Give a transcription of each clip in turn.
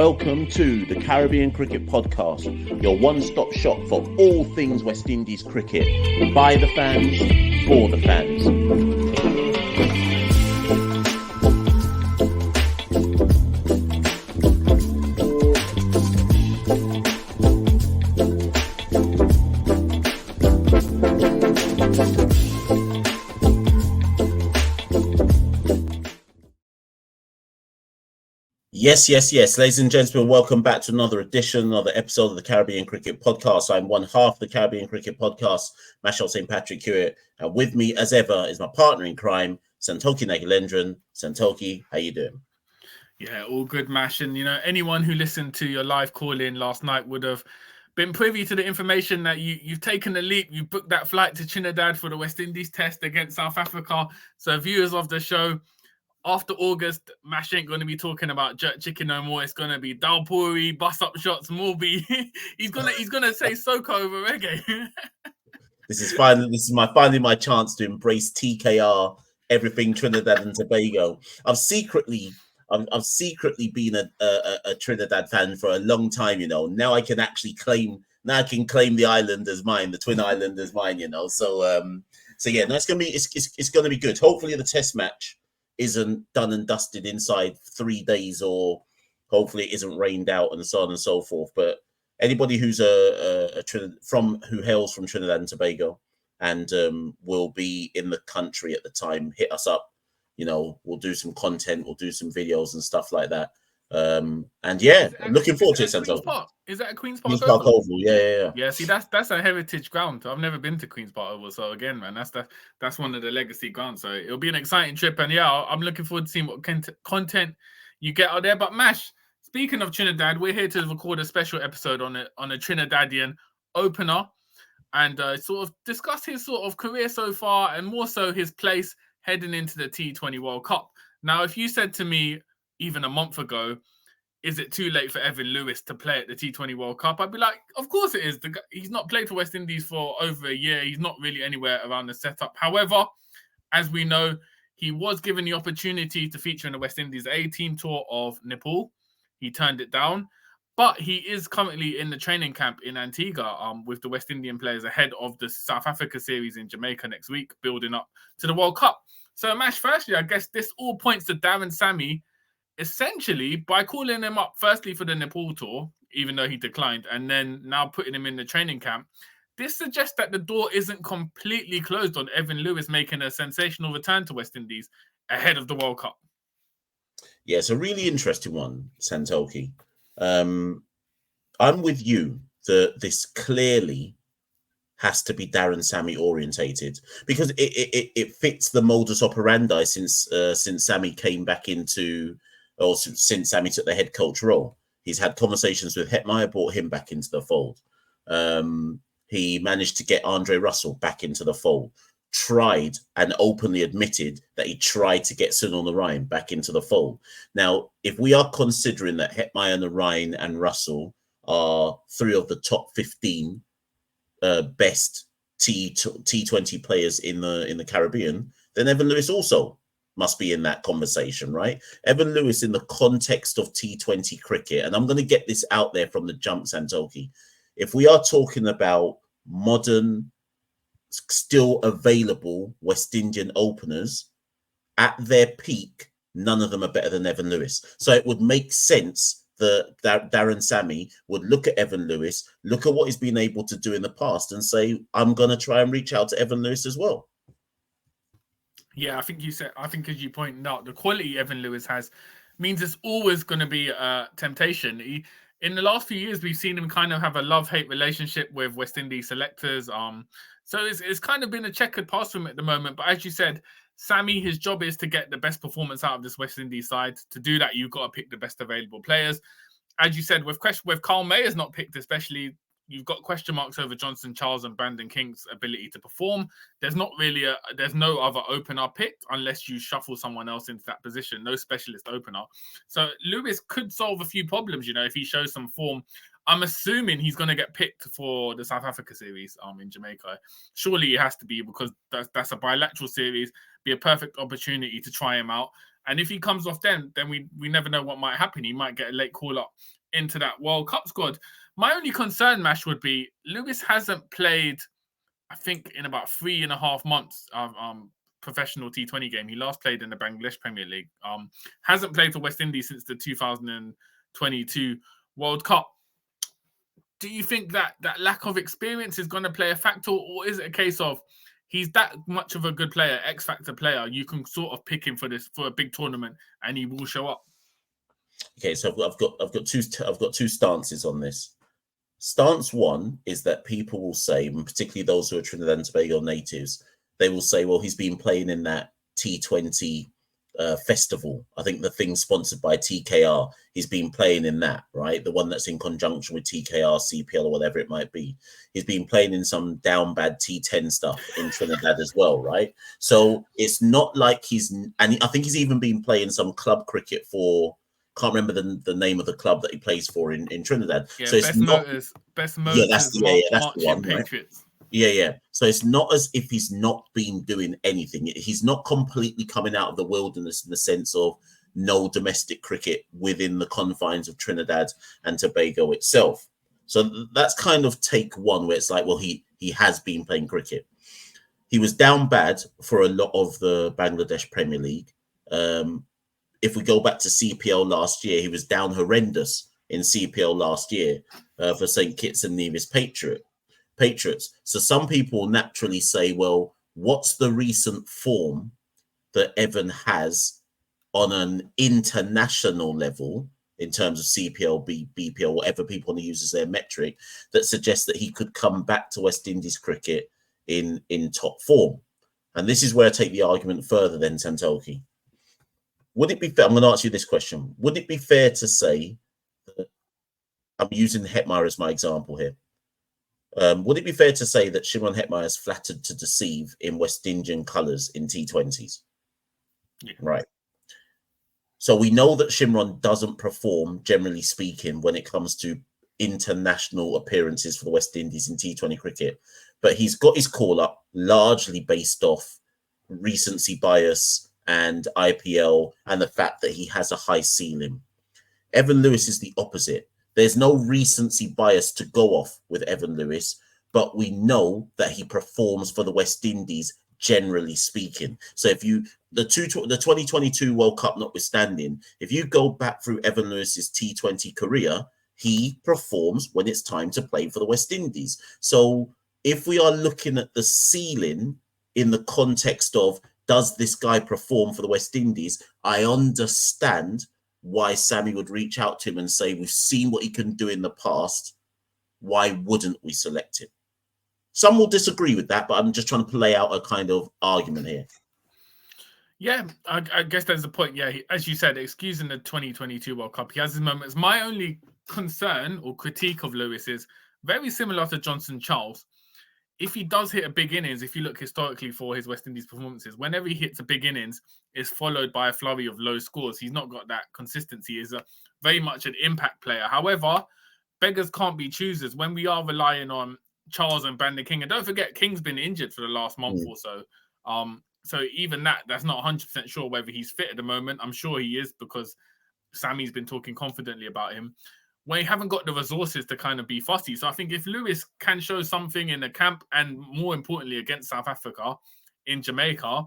Welcome to the Caribbean Cricket Podcast, your one-stop shop for all things West Indies cricket. By the fans, for the fans. Yes. Ladies and gentlemen, welcome back to another episode of the Caribbean Cricket Podcast. I'm one half of the Caribbean Cricket Podcast, Machel and Santokie here. And with me, as ever, is my partner in crime, Santokie Nagalendran. Santokie, how you doing? Yeah, all good, Mash. And, anyone who listened to your live call-in last night would have been privy to the information that you've taken the leap. You booked that flight to Trinidad for the West Indies test against South Africa. So viewers of the show, after August, Mash ain't going to be talking about jerk chicken no more. It's going to be dal puri, bus up shots, Morby. he's gonna say soca over reggae. This is finally my chance to embrace TKR, everything Trinidad and Tobago. I've secretly been a Trinidad fan for a long time. Now I can actually claim the island as mine, the Twin Island as mine. So yeah, no, it's gonna be good. Hopefully the test match isn't done and dusted inside 3 days, or hopefully it isn't rained out and so on and so forth. But anybody who's who hails from Trinidad and Tobago and will be in the country at the time, hit us up. We'll do some content, we'll do some videos and stuff like that. And yeah, I'm looking forward to it. Is that a Queen's Park? Queen's Park Oval? Yeah. Yeah, see, that's a heritage ground. I've never been to Queen's Park Oval, so again, man, that's one of the legacy grounds. So it'll be an exciting trip, and yeah, I'm looking forward to seeing what content you get out there. But Mash, speaking of Trinidad, we're here to record a special episode on a Trinidadian opener, and sort of discuss his sort of career so far, and more so his place heading into the T20 World Cup. Now, if you said to me even a month ago, is it too late for Evin Lewis to play at the T20 World Cup? I'd be like, of course it is. He's not played for West Indies for over a year. He's not really anywhere around the setup. However, as we know, he was given the opportunity to feature in the West Indies A-team tour of Nepal. He turned it down. But he is currently in the training camp in Antigua with the West Indian players ahead of the South Africa series in Jamaica next week, building up to the World Cup. So, Mash, firstly, I guess this all points to Darren Sammy, essentially, by calling him up firstly for the Nepal tour, even though he declined, and then now putting him in the training camp. This suggests that the door isn't completely closed on Evin Lewis making a sensational return to West Indies ahead of the World Cup. Yeah, it's a really interesting one, Santokie. I'm with you that this clearly has to be Darren Sammy orientated, because it fits the modus operandi since Sammy came back into, or since Sammy took the head coach role. He's had conversations with Hetmeyer, brought him back into the fold. He managed to get Andre Russell back into the fold, tried and openly admitted that he tried to get Sunil Narine back into the fold. Now, if we are considering that Hetmeyer, Narine and Russell are 3 of the top 15 best T20 players in the Caribbean, then Evin Lewis also must be in that conversation, right? Evin Lewis in the context of T20 cricket, and I'm going to get this out there from the jump, Santokie. If we are talking about modern, still available West Indian openers at their peak, none of them are better than Evin Lewis. So it would make sense that Darren Sammy would look at Evin Lewis, look at what he's been able to do in the past, and say, I'm going to try and reach out to Evin Lewis as well. Yeah, I think as you pointed out, the quality Evin Lewis has means it's always going to be a temptation. In the last few years, we've seen him kind of have a love-hate relationship with West Indies selectors. So it's kind of been a checkered past for him at the moment. But as you said, Sammy, his job is to get the best performance out of this West Indies side. To do that, you've got to pick the best available players. As you said, with Carl Mayer's not picked, especially, you've got question marks over Johnson Charles and Brandon King's ability to perform. There's no other opener picked unless you shuffle someone else into that position. No specialist opener. So Lewis could solve a few problems, if he shows some form. I'm assuming he's going to get picked for the South Africa series in Jamaica. Surely it has to be, because that's a bilateral series, be a perfect opportunity to try him out. And if he comes off then we never know what might happen. He might get a late call up into that World Cup squad. My only concern, Mash, would be Lewis hasn't played, I think, in about 3.5 months professional T20 game. He last played in the Bangladesh Premier League. Hasn't played for West Indies since the 2022 World Cup. Do you think that lack of experience is going to play a factor, or is it a case of he's that much of a good player, X factor player, you can sort of pick him for a big tournament and he will show up? Okay, so I've got two stances on this. Stance one is that people will say, and particularly those who are Trinidad and Tobago natives, they will say, well, he's been playing in that T20 festival. I think the thing sponsored by TKR, he's been playing in that, right? The one that's in conjunction with TKR, CPL, or whatever it might be. He's been playing in some down bad T10 stuff in Trinidad as well, right? So it's not like and I think he's even been playing some club cricket for, can't remember the name of the club that he plays for in Trinidad. Yeah, so it's not best motors. that's the one, right? Patriots. Yeah. So it's not as if he's not been doing anything. He's not completely coming out of the wilderness in the sense of no domestic cricket within the confines of Trinidad and Tobago itself. So that's kind of take one, where it's like, well, he has been playing cricket. He was down bad for a lot of the Bangladesh Premier League. If we go back to CPL last year, he was down horrendous in CPL last year for St. Kitts and Nevis Patriots. So some people naturally say, well, what's the recent form that Evin has on an international level in terms of CPL, BPL, whatever people want to use as their metric, that suggests that he could come back to West Indies cricket in top form? And this is where I take the argument further then, Santokie. Would it be fair? I'm going to ask you this question. Would it be fair to say that, I'm using Hetmeyer as my example here, would it be fair to say that Shimron Hetmeyer is flattered to deceive in West Indian colours in T20s? Yeah. Right. So we know that Shimron doesn't perform, generally speaking, when it comes to international appearances for the West Indies in T20 cricket, but he's got his call up largely based off recency bias and IPL and the fact that he has a high ceiling. Evin Lewis is the opposite. There's no recency bias to go off with Evin Lewis, but we know that he performs for the West Indies, generally speaking. So if the 2022 World Cup notwithstanding, if you go back through Evin Lewis's T20 career, he performs when it's time to play for the West Indies. So if we are looking at the ceiling in the context of, does this guy perform for the West Indies, I understand why Sammy would reach out to him and say, we've seen what he can do in the past. Why wouldn't we select him? Some will disagree with that, but I'm just trying to play out a kind of argument here. Yeah, I guess there's a point. Yeah, as you said, excusing the 2022 World Cup, he has his moments. My only concern or critique of Lewis is very similar to Johnson Charles. If he does hit a big innings, if you look historically for his West Indies performances, whenever he hits a big innings, it's followed by a flurry of low scores. He's not got that consistency. He's very much an impact player. However, beggars can't be choosers. When we are relying on Charles and Brandon King, and don't forget, King's been injured for the last month or so. So even that's not 100% sure whether he's fit at the moment. I'm sure he is, because Sammy's been talking confidently about him. When you haven't got the resources to kind of be fussy. So I think if Lewis can show something in the camp, and more importantly against South Africa in Jamaica,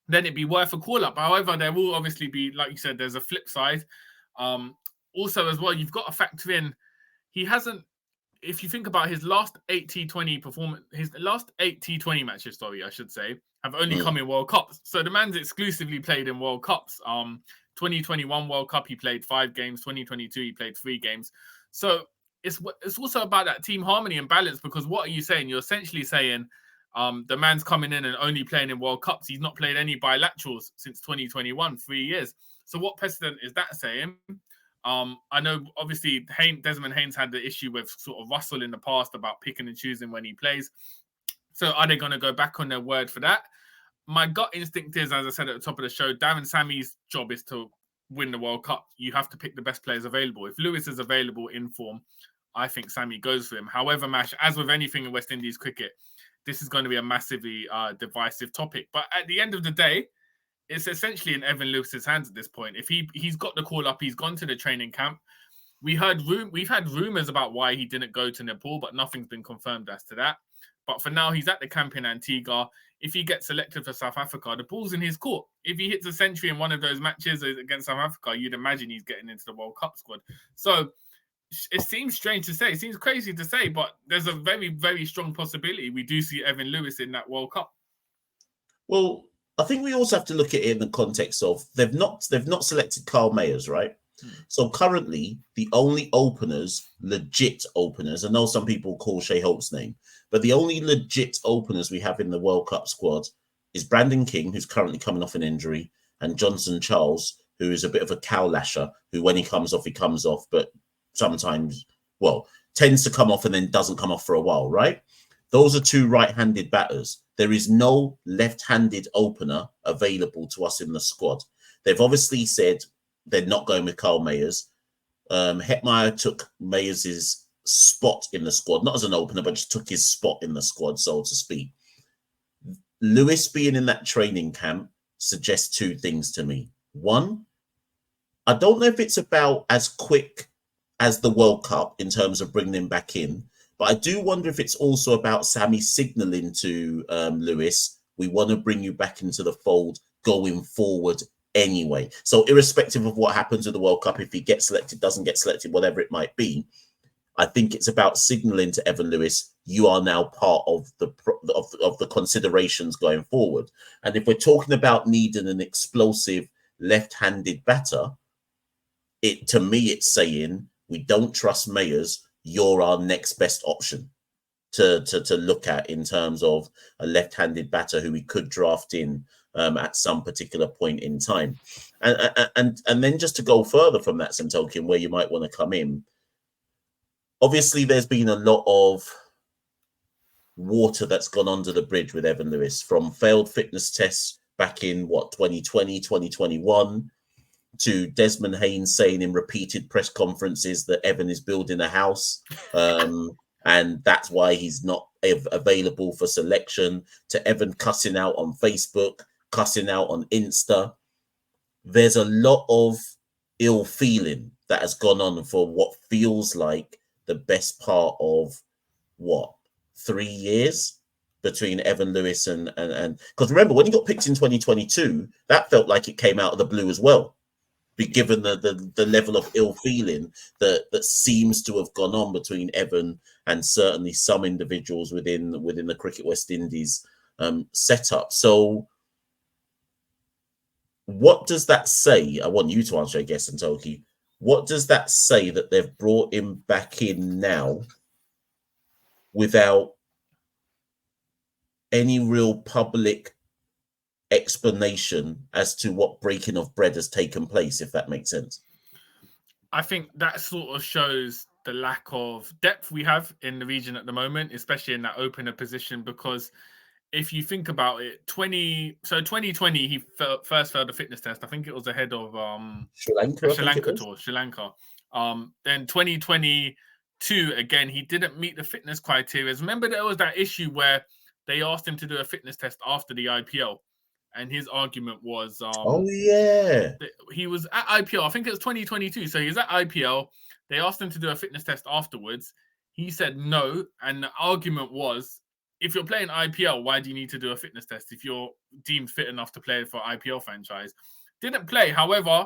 then it'd be worth a call-up. However, there will obviously be, like you said, there's a flip side. Also as well, you've got to factor in, he hasn't, if you think about his last 8 T20 performance, his last 8 T20 matches, I should say, have only come in World Cups. So the man's exclusively played in World Cups. 2021 World Cup, he played 5 games. 2022, he played 3 games. So it's also about that team harmony and balance, because what are you saying? You're essentially saying the man's coming in and only playing in World Cups. He's not played any bilaterals since 2021, 3 years. So what precedent is that saying? I know, obviously, Desmond Haynes had the issue with sort of Russell in the past about picking and choosing when he plays. So are they going to go back on their word for that? My gut instinct is, as I said at the top of the show, Darren Sammy's job is to win the World Cup. You have to pick the best players available. If Lewis is available in form, I think Sammy goes for him. However, Mash, as with anything in West Indies cricket, this is going to be a massively divisive topic. But at the end of the day, it's essentially in Evin Lewis's hands at this point. If he's got the call up, he's gone to the training camp. We've had rumors about why he didn't go to Nepal, but nothing's been confirmed as to that. But for now, he's at the camp in Antigua. If he gets selected for South Africa, the ball's in his court. If he hits a century in one of those matches against South Africa, you'd imagine he's getting into the World Cup squad. So it seems strange to say, it seems crazy to say, but there's a very, very strong possibility we do see Evin Lewis in that World Cup. Well, I think we also have to look at it in the context of they've not selected Carl Mayers, right? So currently, the only legit openers, I know some people call Shea Holt's name, but the only legit openers we have in the World Cup squad is Brandon King, who's currently coming off an injury, and Johnson Charles, who is a bit of a cow lasher, who when he comes off, but sometimes, tends to come off and then doesn't come off for a while, right? Those are two right-handed batters. There is no left-handed opener available to us in the squad. They've obviously said they're not going with Carl Mayers. Hetmeyer took Mayers' spot in the squad, not as an opener, but just took his spot in the squad, so to speak. Lewis being in that training camp suggests two things to me. One, I don't know if it's about as quick as the World Cup in terms of bringing him back in, but I do wonder if it's also about Sammy signalling to Lewis, we want to bring you back into the fold going forward anyway. So irrespective of what happens with the World Cup, if he gets selected, doesn't get selected, whatever it might be, I think it's about signaling to Evin Lewis, you are now part of the considerations going forward. And if we're talking about needing an explosive left-handed batter, to me it's saying we don't trust Mayers. You're our next best option to look at in terms of a left-handed batter who we could draft in at some particular point in time. And then just to go further from that, Santokie, where you might want to come in, obviously there's been a lot of water that's gone under the bridge with Evin Lewis, from failed fitness tests back in 2020, 2021, to Desmond Haynes saying in repeated press conferences that Evin is building a house, and that's why he's not available for selection, to Evin cussing out on Facebook, cussing out on Insta. There's a lot of ill feeling that has gone on for what feels like the best part of 3 years between Evin Lewis and because remember, when he got picked in 2022, that felt like it came out of the blue as well, given the level of ill feeling that seems to have gone on between Evin and certainly some individuals within the Cricket West Indies setup. So what does that say? I want you to answer, I guess, Santokie. What does that say that they've brought him back in now without any real public explanation as to what breaking of bread has taken place, if that makes sense? I think that sort of shows the lack of depth we have in the region at the moment, especially in that opener position, because if you think about it, 2020 he first failed a fitness test. I think it was ahead of Sri Lanka tour, Sri Lanka. Then 2022 again, he didn't meet the fitness criteria. Remember, there was that issue where they asked him to do a fitness test after the IPL, and his argument was, he was at IPL. I think it was 2022. So he was at IPL. They asked him to do a fitness test afterwards. He said no, and the argument was, if you're playing IPL, why do you need to do a fitness test if you're deemed fit enough to play for IPL franchise? Didn't play. However,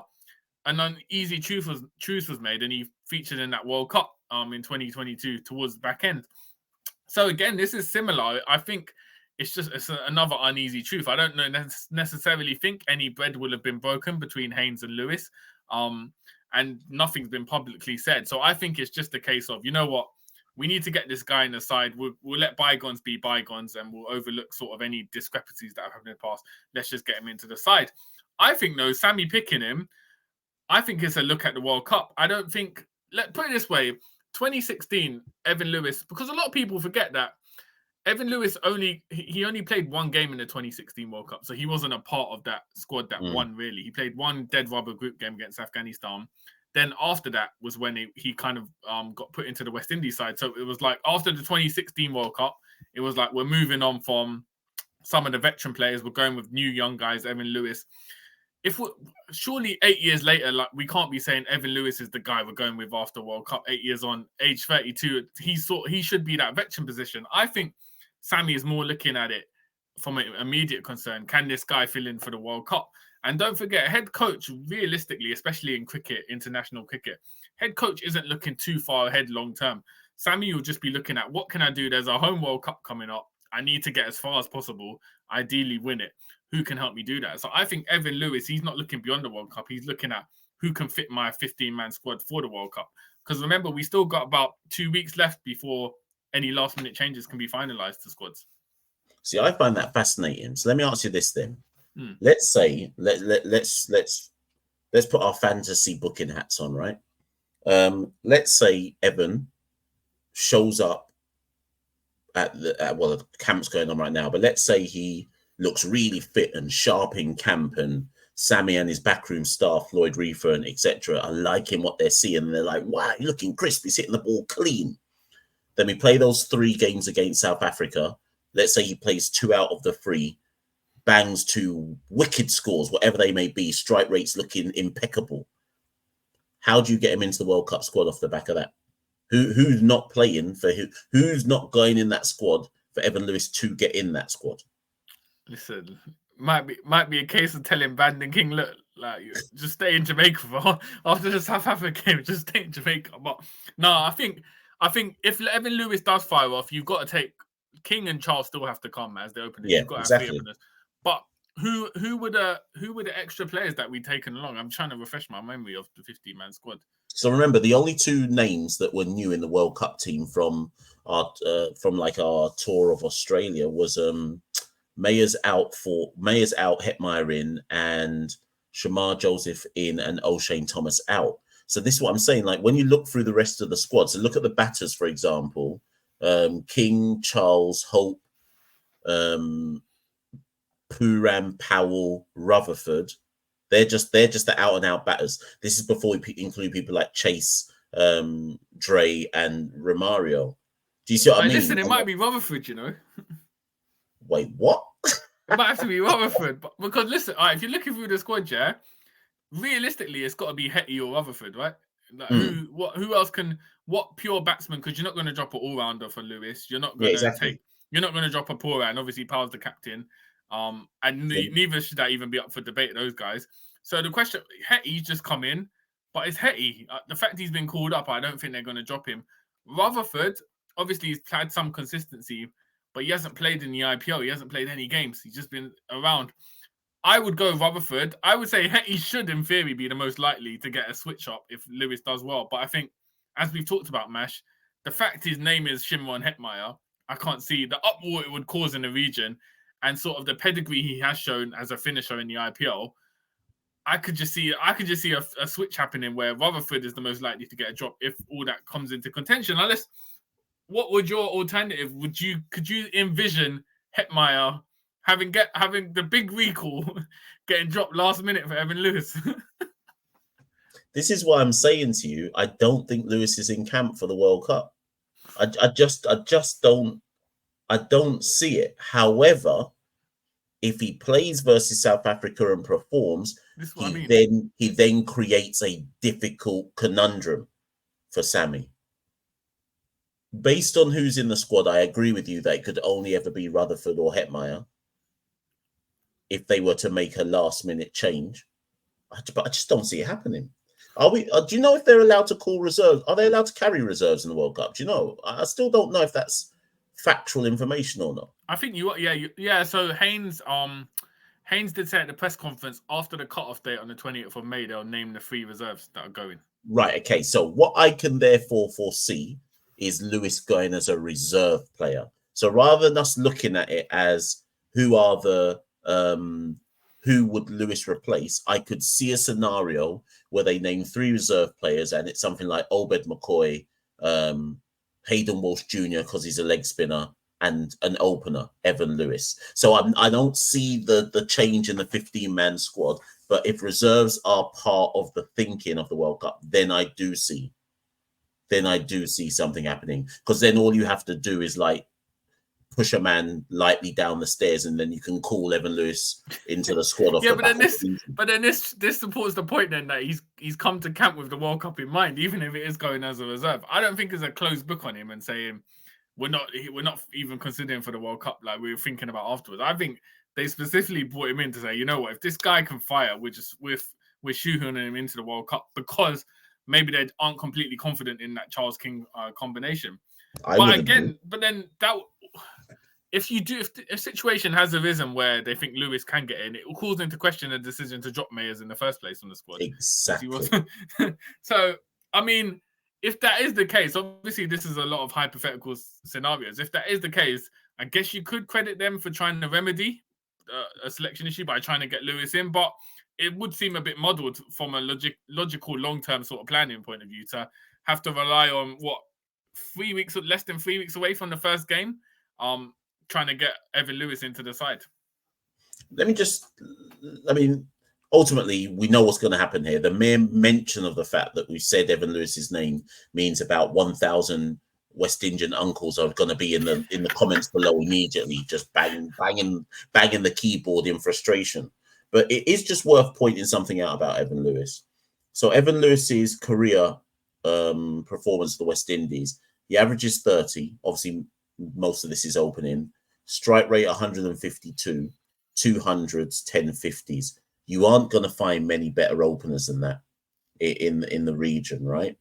an uneasy truth was made, and he featured in that World Cup in 2022 towards the back end. So again, this is similar. I think it's another uneasy truth. I don't necessarily think any bread will have been broken between Haynes and Lewis, and nothing's been publicly said. So I think it's just a case of, you know what, we need to get this guy in the side. We'll let bygones be bygones, and we'll overlook sort of any discrepancies that have happened in the past. Let's just get him into the side. I think, though, Sammy picking him, I think it's a look at the World Cup. I don't think, put it this way, 2016, Evin Lewis, because a lot of people forget that Evin Lewis only played one game in the 2016 World Cup, so he wasn't a part of that squad that won, really. He played one dead rubber group game against Afghanistan. Then after that was when he kind of got put into the West Indies side. So it was like after the 2016 World Cup, it was like we're moving on from some of the veteran players. We're going with new young guys, Evin Lewis. Surely 8 years later, like, we can't be saying Evin Lewis is the guy we're going with after World Cup. 8 years on, age 32, he should be that veteran position. I think Sammy is more looking at it from an immediate concern. Can this guy fill in for the World Cup? And don't forget, head coach, realistically, especially in cricket, international cricket, head coach isn't looking too far ahead long term. Sammy will just be looking at, what can I do? There's a home World Cup coming up. I need to get as far as possible, ideally win it. Who can help me do that? So I think Evin Lewis, he's not looking beyond the World Cup. He's looking at who can fit my 15-man squad for the World Cup. Because remember, we still got about 2 weeks left before any last-minute changes can be finalised to squads. See, I find that fascinating. So let me ask you this then. Let's say let's put our fantasy booking hats on, right? Let's say Evin shows up at the camp's going on right now, but let's say he looks really fit and sharp in camp, and Sammy and his backroom staff, Lloyd Reefer and etc., are liking what they're seeing. They're like, wow, you're looking crisp, he's hitting the ball clean. Then we play those 3 games against South Africa. Let's say he plays 2 out of the 3, bangs 2 wicked scores, whatever they may be, strike rates looking impeccable. How do you get him into the World Cup squad off the back of that? Who's not playing for who? Who's not going in that squad for Evin Lewis to get in that squad? Listen, might be a case of telling Brandon King, look, like, just stay in Jamaica after the South Africa game. Just stay in Jamaica. But no, I think if Evin Lewis does fire off, you've got to take King and Charles. Still have to come as the openers. Yeah, you've got to exactly. have the openers. But who were the extra players that we taken along? I'm trying to refresh my memory of the 50-man squad. So remember, the only 2 names that were new in the World Cup team from our tour of Australia was Mayer's out, Hetmeyer in, and Shamar Joseph in, and O'Shane Thomas out. So this is what I'm saying. Like, when you look through the rest of the squad, so look at the batters, for example, King, Charles, Hope, Pooran, Powell, Rutherford. They're just the out and out batters. This is before we include people like Chase, Dre, and Romario. Do you see what I mean? Listen, it might be Rutherford, you know. Wait, what? It might have to be Rutherford, because listen, if you're looking through the squad, yeah, realistically, it's got to be Hetty or Rutherford, right? Like, who else can? What pure batsman? Because you're not going to drop an all-rounder for Lewis. You're not going to You're not going to drop a Pooran. Obviously, Powell's the captain. And neither should that even be up for debate, those guys. So the question, Hetty's just come in, but it's Hetty. The fact he's been called up, I don't think they're going to drop him. Rutherford, obviously, he's had some consistency, but he hasn't played in the IPL. He hasn't played any games. He's just been around. I would go Rutherford. I would say Hetty should, in theory, be the most likely to get a switch up if Lewis does well. But I think, as we've talked about, Mash, the fact his name is Shimron Hetmeyer, I can't see the uproar it would cause in the region, and sort of the pedigree he has shown as a finisher in the IPL. I could just see a switch happening where Rutherford is the most likely to get a drop if all that comes into contention. Unless, what would your alternative? Could you envision Hetmeyer having the big recall, getting dropped last minute for Evin Lewis? This is what I'm saying to you. I don't think Lewis is in camp for the World Cup. I just don't see it. However, if he plays versus South Africa and performs, he then creates a difficult conundrum for Sammy. Based on who's in the squad, I agree with you that it could only ever be Rutherford or Hetmeyer if they were to make a last-minute change. But I just don't see it happening. Do you know if they're allowed to call reserves? Are they allowed to carry reserves in the World Cup? Do you know? I still don't know if that's factual information or not. I think So Haynes did say at the press conference after the cut-off date on the 20th of May, they'll name the 3 reserves that are going. Right. Okay. So what I can therefore foresee is Lewis going as a reserve player. So rather than us looking at it as who would Lewis replace, I could see a scenario where they name 3 reserve players, and it's something like Obed McCoy, Hayden Walsh Jr. because he's a leg spinner, and an opener, Evin Lewis. So I don't see the change in the 15-man squad, but if reserves are part of the thinking of the World Cup, then I do see something happening, because then all you have to do is like push a man lightly down the stairs, and then you can call Evin Lewis into the squad off yeah, the back. but then this supports the point then that he's come to camp with the World Cup in mind, even if it is going as a reserve. I don't think there's a closed book on him and saying we're not even considering for the World Cup like we were thinking about afterwards. I think they specifically brought him in to say, you know what, if this guy can fire, we're shoehorning him into the World Cup because maybe they aren't completely confident in that Charles King combination. But then that if a situation has arisen where they think Lewis can get in, it will cause into question the decision to drop Mayers in the first place on the squad. Exactly. So, I mean, if that is the case, obviously this is a lot of hypothetical scenarios. If that is the case, I guess you could credit them for trying to remedy a selection issue by trying to get Lewis in, but it would seem a bit muddled from a logical long-term sort of planning point of view to have to rely on less than 3 weeks away from the first game, trying to get Evin Lewis into the side. Ultimately, we know what's going to happen here. The mere mention of the fact that we said Evin Lewis's name means about 1,000 West Indian uncles are going to be in the comments below immediately, just banging the keyboard in frustration. But it is just worth pointing something out about Evin Lewis. So Evin Lewis's career performance for the West Indies, he averages 30. Obviously, most of this is opening. Strike rate 152, 200s, 1050s. You aren't going to find many better openers than that in the region, right?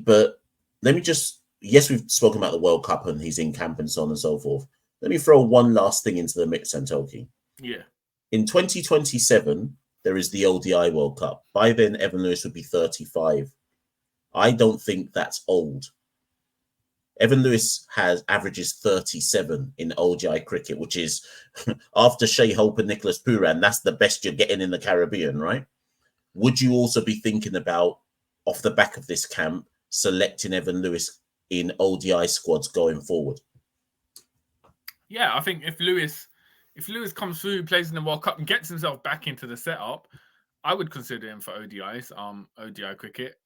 But let me just, yes, we've spoken about the World Cup and he's in camp and so on and so forth. Let me throw one last thing into the mix, Santokie. Yeah. In 2027, there is the ODI World Cup. By then, Evin Lewis would be 35. I don't think that's old. Evin Lewis averages 37 in ODI cricket, which is, after Shea Hope and Nicholas Pooran, that's the best you're getting in the Caribbean, right? Would you also be thinking about, off the back of this camp, selecting Evin Lewis in ODI squads going forward? Yeah, I think if Lewis comes through, plays in the World Cup and gets himself back into the setup, I would consider him for ODIs, ODI cricket.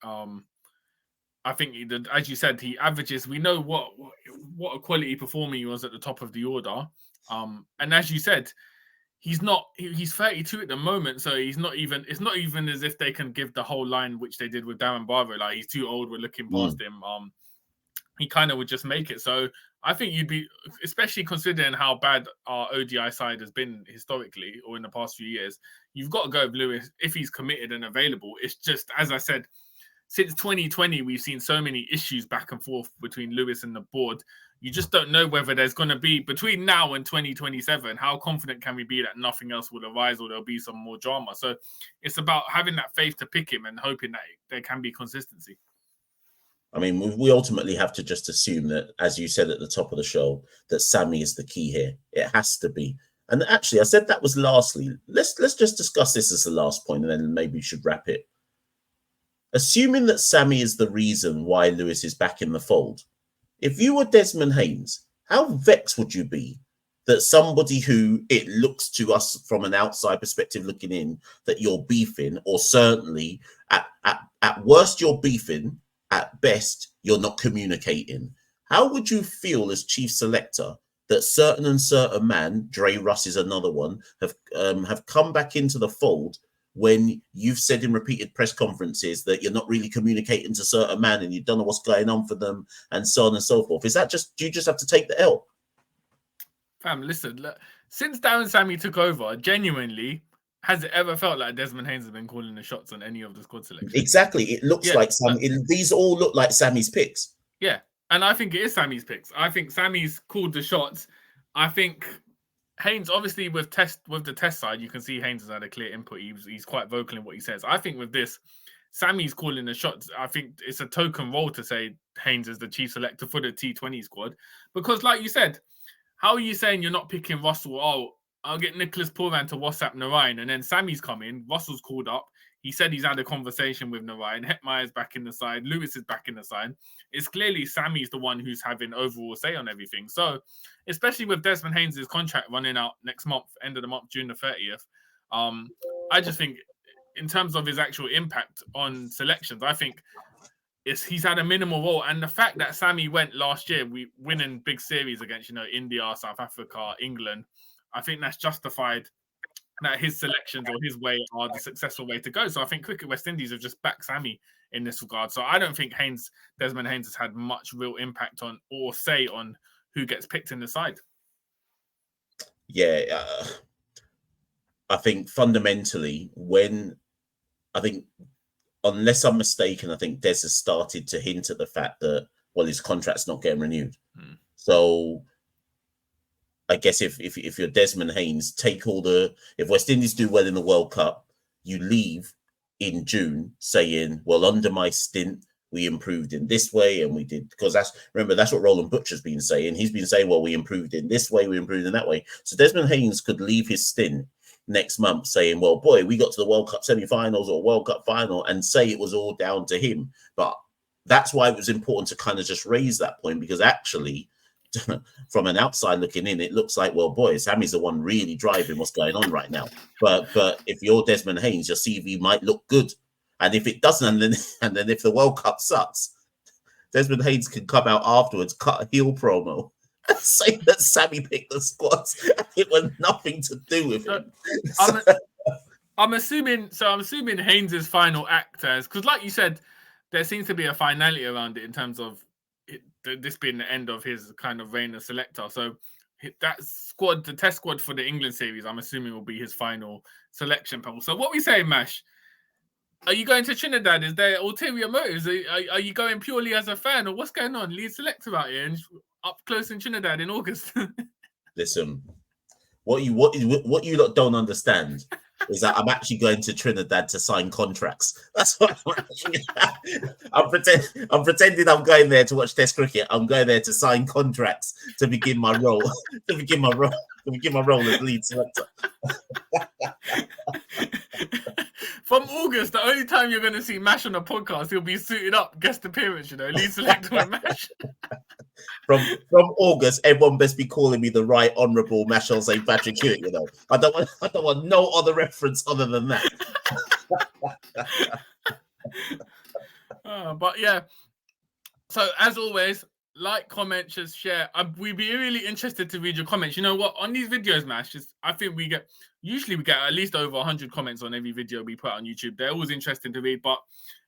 I think, as you said, he averages. We know what a quality performer he was at the top of the order. And as you said, he's 32 at the moment, so he's not even. It's not even as if they can give the whole line which they did with Darren Barber. Like, he's too old. We're looking past him. He kind of would just make it. So I think you'd be, especially considering how bad our ODI side has been historically or in the past few years, you've got to go with Lewis if he's committed and available. It's just, as I said, since 2020, we've seen so many issues back and forth between Lewis and the board. You just don't know whether there's going to be, between now and 2027, how confident can we be that nothing else will arise or there'll be some more drama? So it's about having that faith to pick him and hoping that there can be consistency. I mean, we ultimately have to just assume that, as you said at the top of the show, that Sammy is the key here. It has to be. And actually, I said that was lastly. Let's just discuss this as the last point, and then maybe we should wrap it. Assuming that Sammy is the reason why Lewis is back in the fold, if you were Desmond Haynes, how vexed would you be that somebody who it looks to us from an outside perspective looking in that you're beefing, or certainly at worst you're beefing, at best you're not communicating? How would you feel as chief selector that certain man, Dre Russ is another one, have come back into the fold when you've said in repeated press conferences that you're not really communicating to certain man and you don't know what's going on for them and so on and so forth? Is that just, do you just have to take the L? Fam, listen, since Darren Sammy took over, genuinely, has it ever felt like Desmond Haynes has been calling the shots on any of the squad selections? Exactly. It looks like these all look like Sammy's picks. Yeah. And I think it is Sammy's picks. I think Sammy's called the shots. I think Haynes, obviously, with the test side, you can see Haynes has had a clear input. He's quite vocal in what he says. I think with this, Sammy's calling the shots. I think it's a token role to say Haynes is the chief selector for the T20 squad. Because like you said, how are you saying you're not picking Russell? Oh, I'll get Nicholas Pooran to WhatsApp Narayan, and then Sammy's come in. Russell's called up. He said he's had a conversation with Narayan. Hetmeyer's back in the side. Lewis is back in the side. It's clearly Sammy's the one who's having overall say on everything. So, especially with Desmond Haynes' contract running out next month, end of the month, June the 30th, I just think in terms of his actual impact on selections, I think he's had a minimal role, and the fact that Sammy went last year, we winning big series against India, South Africa, England, I think that's justified that his selections or his way are the successful way to go. So I think Cricket West Indies have just backed Sammy in this regard. So I don't think Desmond Haynes has had much real impact on or say on who gets picked in the side. Yeah, I think fundamentally unless I'm mistaken, I think Des has started to hint at the fact that, well, his contract's not getting renewed. So I guess if you're Desmond Haynes, if West Indies do well in the World Cup, you leave in June saying, well, under my stint, we improved in this way, and we did, because that's what Roland Butcher's been saying. He's been saying, well, we improved in this way, we improved in that way. So Desmond Haynes could leave his stint next month saying, well, boy, we got to the World Cup semi-finals or World Cup final, and say it was all down to him. But that's why it was important to kind of just raise that point, because actually, from an outside looking in, it looks like, well, boy, Sammy's the one really driving what's going on right now. But if you're Desmond Haynes, your CV might look good. And if it doesn't, and then if the World Cup sucks, Desmond Haynes can come out afterwards, cut a heel promo, say that Sammy picked the squads, and it was nothing to do with him. I'm assuming Haynes' final act as, because like you said, there seems to be a finality around it in terms of this being the end of his kind of reign as selector. So that squad, the test squad for the England series, I'm assuming will be his final selection panel. So what we say, Mash, are you going to Trinidad? Is there ulterior motives? Are you going purely as a fan, or what's going on? Lead selector out here and up close in Trinidad in August. Listen, what you lot don't understand is that I'm actually going to Trinidad to sign contracts. That's what I'm pretending I'm going there to watch Test cricket. I'm going there to sign contracts to begin my role. to begin my role as lead selector. From August, the only time you're going to see Mash on a podcast, he'll be suited up, guest appearance, lead selector with Mash. From August, everyone best be calling me the Right Honourable Machel and Santokie. I don't want no other reference other than that. But yeah, so as always, like, comment, just share. We'd be really interested to read your comments. You know what? On these videos, Mash, I think we get at least over 100 comments on every video we put on YouTube. They're always interesting to read. But,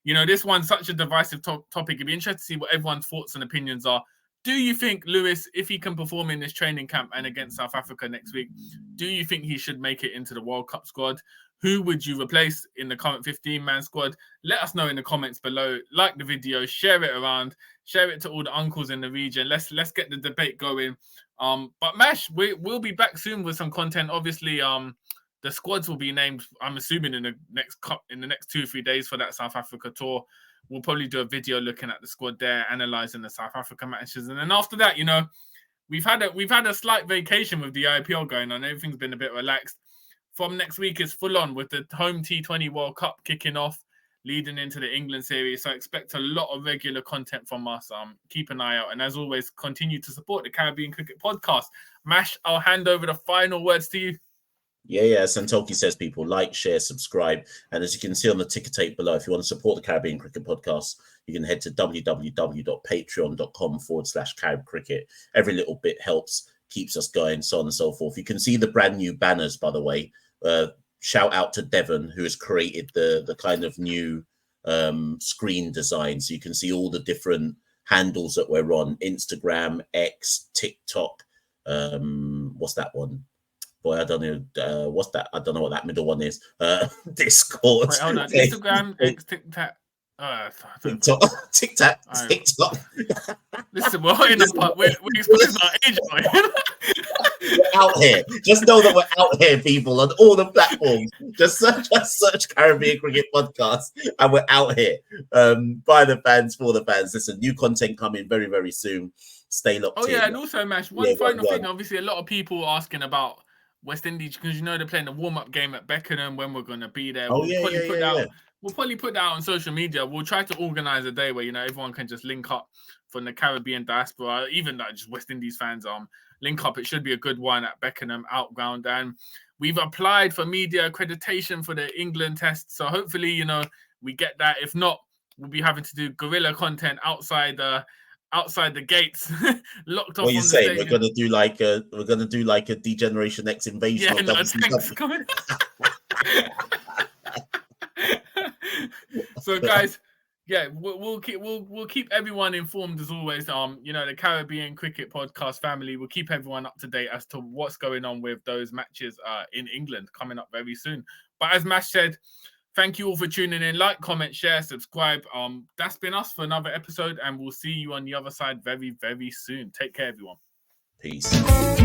this one's such a divisive topic. It'd be interesting to see what everyone's thoughts and opinions are. Do you think Lewis, if he can perform in this training camp and against South Africa next week, do you think he should make it into the World Cup squad? Who would you replace in the current 15-man squad? Let us know in the comments below. Like the video, share it around, share it to all the uncles in the region. Let's get the debate going. But Mash, we'll be back soon with some content. Obviously, the squads will be named, I'm assuming, in the next 2-3 days for that South Africa tour. We'll probably do a video looking at the squad there, analysing the South Africa matches. And then after that, we've had a slight vacation with the IPL going on. Everything's been a bit relaxed. From next week is full on with the home T20 World Cup kicking off, leading into the England series. So expect a lot of regular content from us. Keep an eye out. And as always, continue to support the Caribbean Cricket Podcast. Mash, I'll hand over the final words to you. Yeah. Santokie says, people like, share, subscribe. And as you can see on the ticker tape below, if you want to support the Caribbean Cricket Podcast, you can head to www.patreon.com/Carib Cricket. Every little bit helps, keeps us going, so on and so forth. You can see the brand new banners, by the way. Shout out to Devon, who has created the kind of new screen design. So you can see all the different handles that we're on: Instagram, X, TikTok. What's that one? Boy, I don't know. What's that? I don't know what that middle one is. Discord. Wait, hold on. Instagram, X, TikTok. TikTok. Listen, we're in the part. We're exposing our age. We're out here. Just know that we're out here, people, on all the platforms. Just search Caribbean Cricket Podcast, and we're out here. By the fans, for the fans. Listen, new content coming very, very soon. Stay locked in. Oh yeah, and also, Mash, one final thing. Obviously, a lot of people asking about West Indies, because they're playing the warm-up game at Beckenham, when we're going to be there. We'll probably put that out on social media. We'll try to organise a day where everyone can just link up from the Caribbean diaspora, even like just West Indies fans. Link up. It should be a good one at Beckenham Outground, and we've applied for media accreditation for the England test. So hopefully, we get that. If not, we'll be having to do guerrilla content outside the gates, locked off. What are you from the saying? stadium. We're gonna do like a Degeneration X invasion. Yeah, of no, WCW. tanks coming. So, guys, yeah, we'll keep everyone informed as always. The Caribbean Cricket Podcast family will keep everyone up to date as to what's going on with those matches in England coming up very soon. But as Mash said, thank you all for tuning in. Like, comment, share, subscribe. That's been us for another episode, and we'll see you on the other side very, very soon. Take care, everyone. Peace.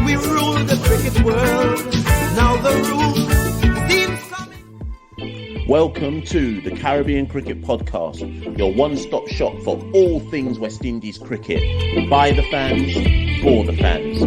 We rule the cricket world. Now the rules seem coming. Welcome to the Caribbean Cricket Podcast, your one-stop shop for all things West Indies cricket. By the fans, for the fans.